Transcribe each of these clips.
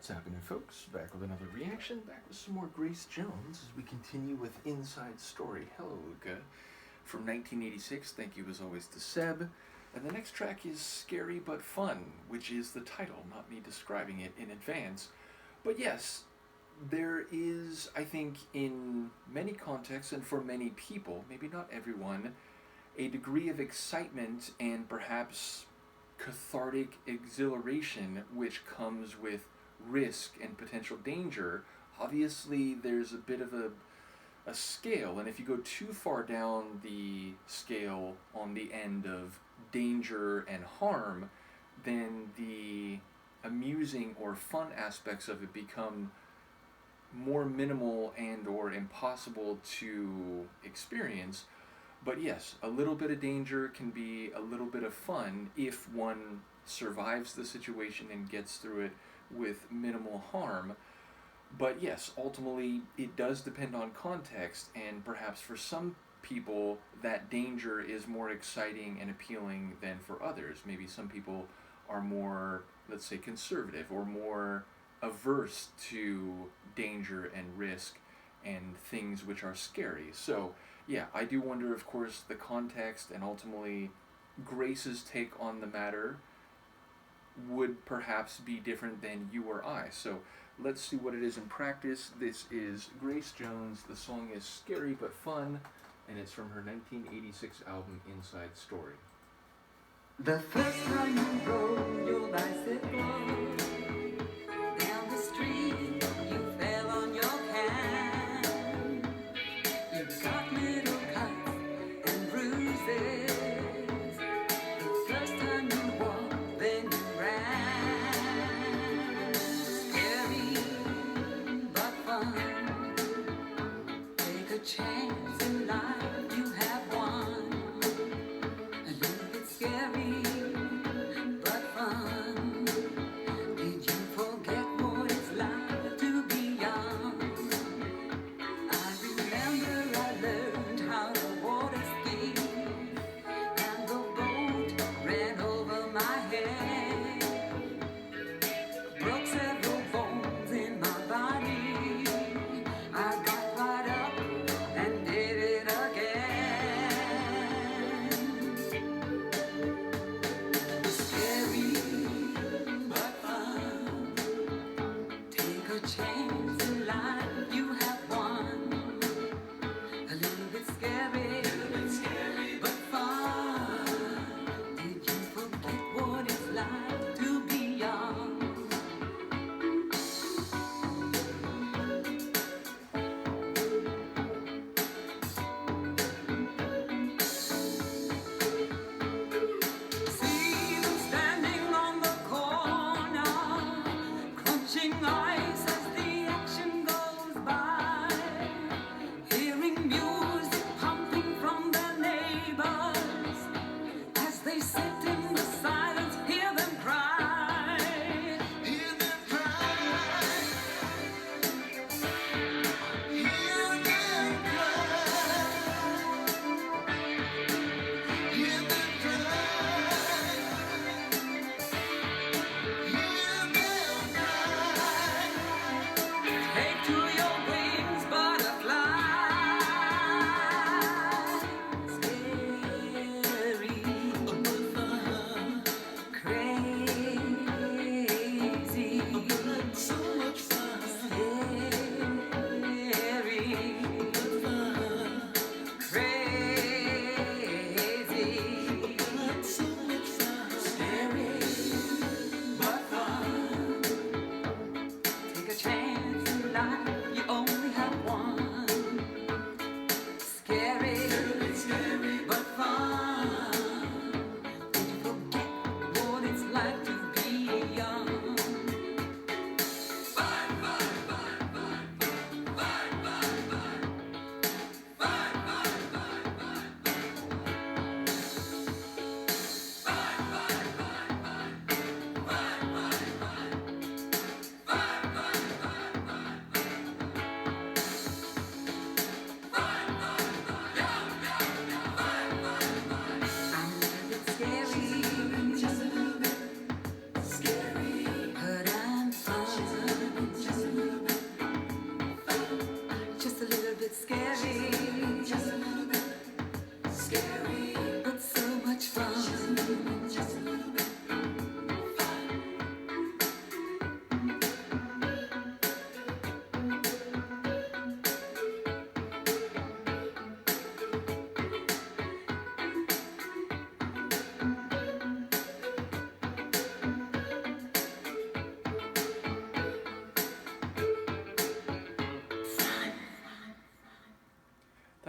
What's happening, folks? Back with another reaction, back with some more Grace Jones as we continue with Inside Story. Hello, Luca. From 1986, thank you as always to Seb. And the next track is Scary But Fun, which is the title, not me describing it in advance. But yes, there is, I think, in many contexts and for many people, maybe not everyone, a degree of excitement and perhaps cathartic exhilaration which comes with risk and potential danger. Obviously, there's a bit of a scale, and if you go too far down the scale on the end of danger and harm, then the amusing or fun aspects of it become more minimal and or impossible to experience. But yes, a little bit of danger can be a little bit of fun if one survives the situation and gets through it with minimal harm. But yes, ultimately it does depend on context, and perhaps for some people that danger is more exciting and appealing than for others. Maybe some people are more, let's say, conservative or more averse to danger and risk and things which are scary. So yeah, I do wonder, of course, the context and ultimately Grace's take on the matter would perhaps be different than you or I. So let's see what it is in practice. This is Grace Jones. The song is Scary But Fun, and it's from her 1986 album Inside Story. The first time you rode your bicycle down the street, you fell on your can. You got little cuts and bruises. The first time you walked, then you ran. Scary but fun. Take a chance in life, you have one. A little bit scary but fun.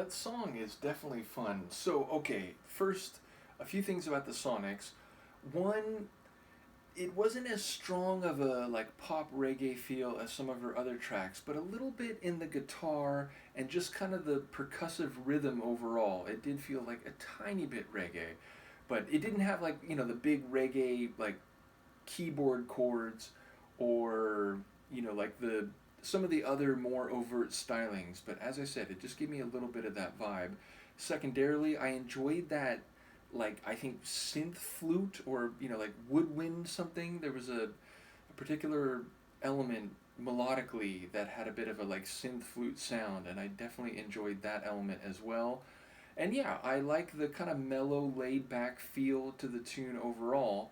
that song is definitely fun. So, okay, first, a few things about the Sonics. One, it wasn't as strong of a like pop reggae feel as some of her other tracks, but a little bit in the guitar and just kind of the percussive rhythm overall. It did feel like a tiny bit reggae, but it didn't have like, the big reggae like keyboard chords or, like the some of the other more overt stylings, but as I said, it just gave me a little bit of that vibe. Secondarily, I enjoyed that, like, I think synth flute or, like woodwind something. There was a particular element melodically that had a bit of a like synth flute sound, and I definitely enjoyed that element as well. And yeah, I like the kind of mellow, laid back feel to the tune overall.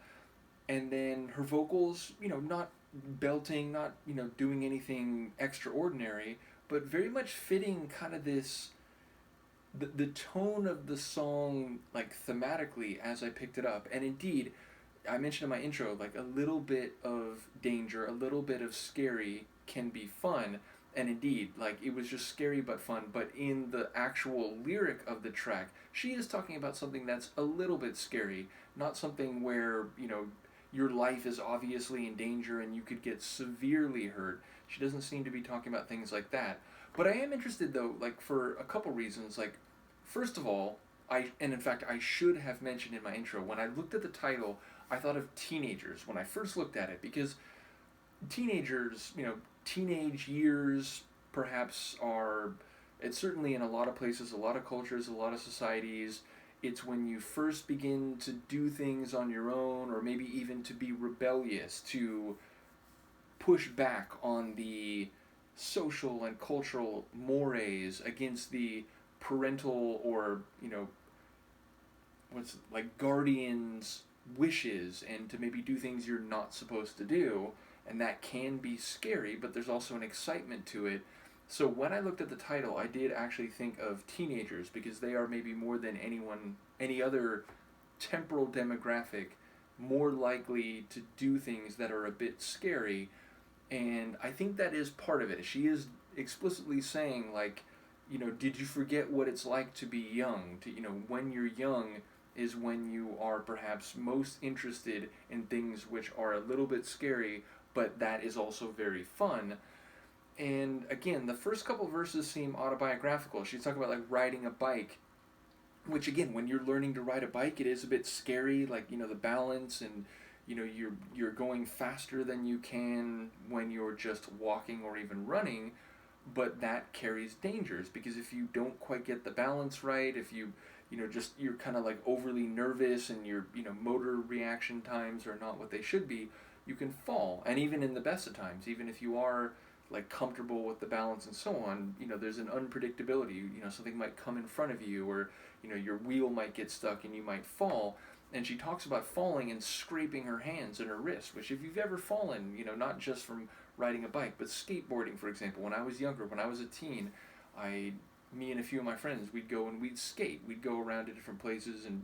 And then her vocals, not belting, not, doing anything extraordinary, but very much fitting kind of this the tone of the song like thematically as I picked it up. And indeed, I mentioned in my intro, like a little bit of danger, a little bit of scary can be fun. And indeed, like it was just scary but fun. But in the actual lyric of the track, she is talking about something that's a little bit scary, not something where, your life is obviously in danger and you could get severely hurt. She doesn't seem to be talking about things like that. But I am interested though, like for a couple reasons. Like, first of all, and in fact I should have mentioned in my intro, when I looked at the title, I thought of teenagers when I first looked at it, because teenagers, teenage years perhaps are, it's certainly in a lot of places, a lot of cultures, a lot of societies, it's when you first begin to do things on your own, or maybe even to be rebellious, to push back on the social and cultural mores against the parental or, what's like guardians' wishes, and to maybe do things you're not supposed to do. And that can be scary, but there's also an excitement to it. So when I looked at the title, I did actually think of teenagers, because they are maybe more than any other temporal demographic more likely to do things that are a bit scary. And I think that is part of it. She is explicitly saying, like, did you forget what it's like to be young? To, when you're young is when you are perhaps most interested in things which are a little bit scary, but that is also very fun. And again, the first couple verses seem autobiographical. She's talking about like riding a bike, which again, when you're learning to ride a bike, it is a bit scary, like, the balance, and you're going faster than you can when you're just walking or even running, but that carries dangers, because if you don't quite get the balance right, if you just you're kind of like overly nervous, and your motor reaction times are not what they should be, you can fall. And even in the best of times, even if you are like comfortable with the balance and so on, there's an unpredictability. Something might come in front of you, or your wheel might get stuck and you might fall. And she talks about falling and scraping her hands and her wrists, which if you've ever fallen, not just from riding a bike, but skateboarding, for example. When I was younger, when I was a teen, me and a few of my friends, we'd go and we'd skate. We'd go around to different places and,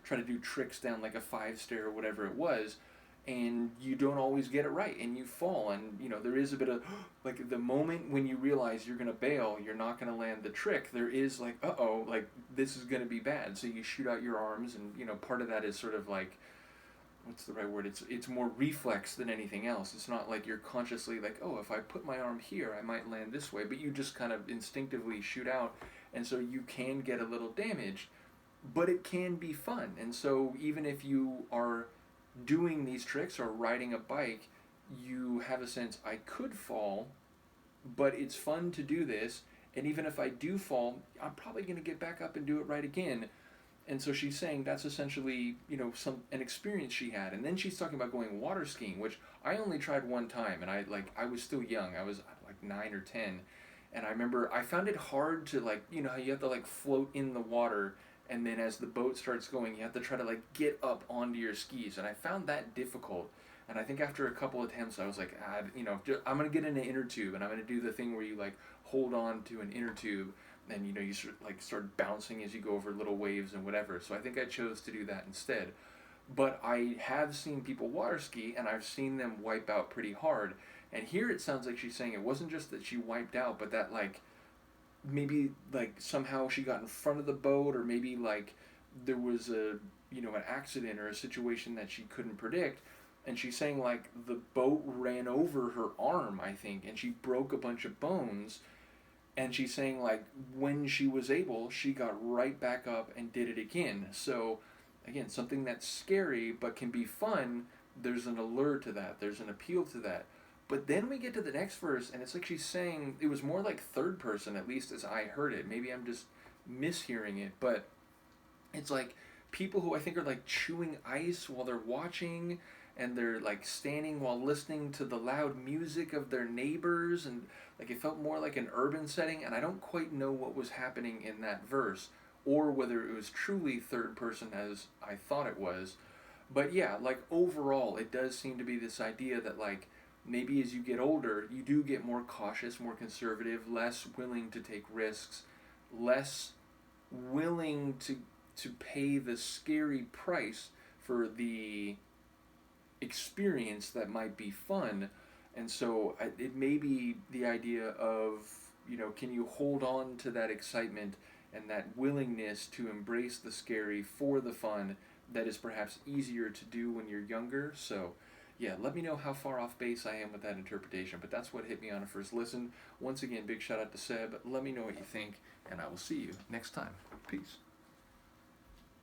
try to do tricks down like a 5-stair or whatever it was. And you don't always get it right, and you fall, and there is a bit of like the moment when you realize you're gonna bail, you're not gonna land the trick, there is like, uh-oh, like this is gonna be bad, so you shoot out your arms. And part of that is sort of like, what's the right word, it's more reflex than anything else. It's not like you're consciously like, oh, if I put my arm here I might land this way, but you just kind of instinctively shoot out, and so you can get a little damaged, but it can be fun. And so even if you are doing these tricks or riding a bike, you have a sense, I could fall, but it's fun to do this, and even if I do fall, I'm probably going to get back up and do it right again. And so she's saying that's essentially, an experience she had. And then she's talking about going water skiing, which I only tried one time, and I was still young. I was like 9 or 10, and I remember I found it hard to, like, how you have to like float in the water, and then as the boat starts going, you have to try to like get up onto your skis, and I found that difficult. And I think after a couple attempts, I was like, I'm gonna get in an inner tube, and I'm gonna do the thing where you like hold on to an inner tube, and you start bouncing as you go over little waves and whatever. So I think I chose to do that instead. But I have seen people water ski, and I've seen them wipe out pretty hard. And here it sounds like she's saying it wasn't just that she wiped out, but that like maybe like somehow she got in front of the boat, or maybe like there was a, an accident or a situation that she couldn't predict. And she's saying like the boat ran over her arm, I think, and she broke a bunch of bones. And she's saying like when she was able, she got right back up and did it again. So again, something that's scary but can be fun, there's an allure to that, there's an appeal to that. But then we get to the next verse, and it's like she's saying, it was more like third person, at least as I heard it. Maybe I'm just mishearing it, but it's like people who I think are like chewing ice while they're watching, and they're like standing while listening to the loud music of their neighbors, and like it felt more like an urban setting, and I don't quite know what was happening in that verse, or whether it was truly third person as I thought it was. But yeah, like overall, it does seem to be this idea that like maybe as you get older, you do get more cautious, more conservative, less willing to take risks, less willing to pay the scary price for the experience that might be fun. And so it may be the idea of, can you hold on to that excitement and that willingness to embrace the scary for the fun that is perhaps easier to do when you're younger. So yeah, let me know how far off base I am with that interpretation, but that's what hit me on a first listen. Once again, big shout out to Seb. Let me know what you think, and I will see you next time. Peace.